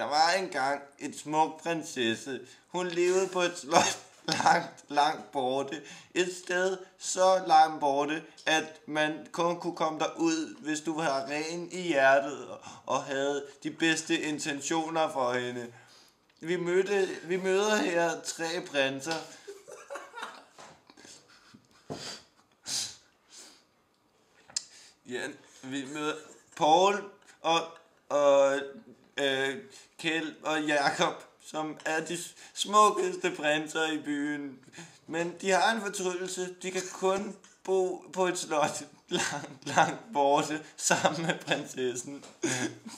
Der var engang et smuk prinsesse. Hun levede på et slot langt borte. Et sted så langt borte, at man kun kunne komme derud, hvis du var ren i hjertet og havde de bedste intentioner for hende. Vi møder her 3 prinser. Ja, vi møder Paul og Kjeld og Jakob, som er de smukkeste prinser i byen. Men de har en fortrydelse. De kan kun bo på et slot langt borte sammen med prinsessen.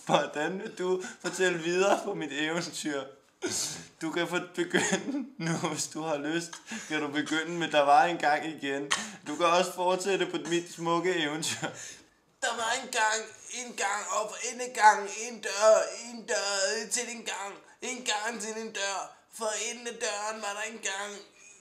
Hvordan vil du fortælle videre på mit eventyr? Du kan få begynde nu, hvis du har lyst. Kan du begynde med, der var en gang igen. Du kan også fortsætte på mit smukke eventyr. Der var en gang op, en gang, en dør til en gang til en dør. For inden af døren var der engang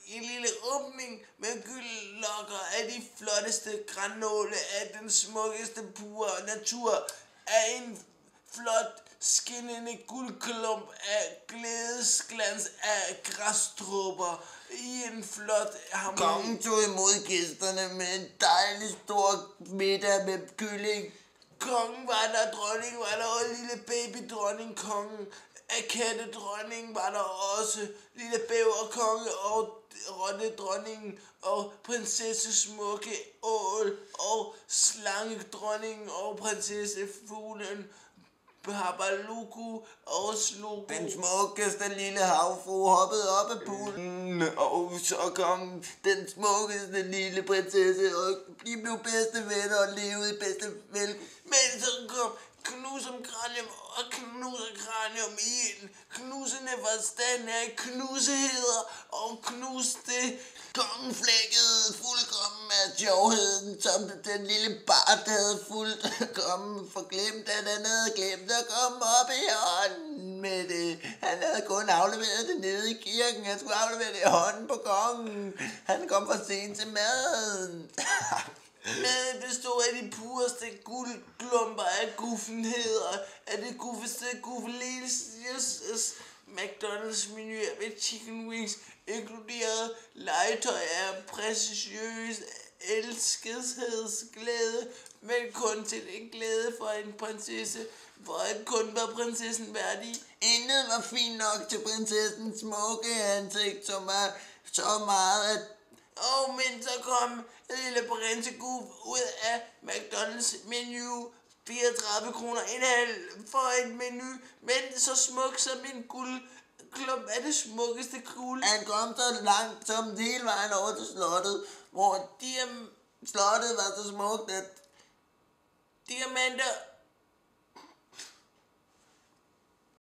en lille åbning med gyldlokker af de flotteste granåle af den smukkeste pure natur. Af en flot skinnende guldklump af glædesglans af græsstrupper i en flot harmoni. Kongen tog imod gæsterne med en dejlig stor middag med kylling. Kongen var der, dronningen var der, og lille babydronning, kongen af kattedronningen var der også, lille bæverkonge og rottedronningen og prinsesse smukke ål og slangedronningen og prinsessefuglen Babaluku og Slugu. Den smukkeste lille havfru hoppede op af poolen, og så kom den smukkeste lille prinsesse, og de blev bedste venner og levede i bedste vel. Men så kom Knusum Kranium og Knusekranium i en knusende forstand af knuseheder og knuste. Kongen flækkede fuldkommen af sjovheden, som den lille bart havde fuldt. Kongen forglemt, at han havde glemt at komme op i hånden med det. Han havde kun afleveret det nede i kirken. Han skulle aflevere det i hånden på kongen. Han kom for sent til maden. Maden bestod af de pureste guldklumper af guffenheder, af det guffeste guffelelses McDonald's menuer med chicken wings, inkluderet legetøj af præciøs elskelsesglæde, men kun til en glæde for en prinsesse, for at kun var prinsessen værdig. Intet var fint nok til prinsessens smukke ansigt, som var så meget, at Men så kom lille prinseguf ud af McDonald's menu. 34 kroner en halv for en menu, men så smuk som en guldklump af det smukkeste guld. han kom så langt som hele vejen over til slottet, hvor slottet var så smukt, at Diamanter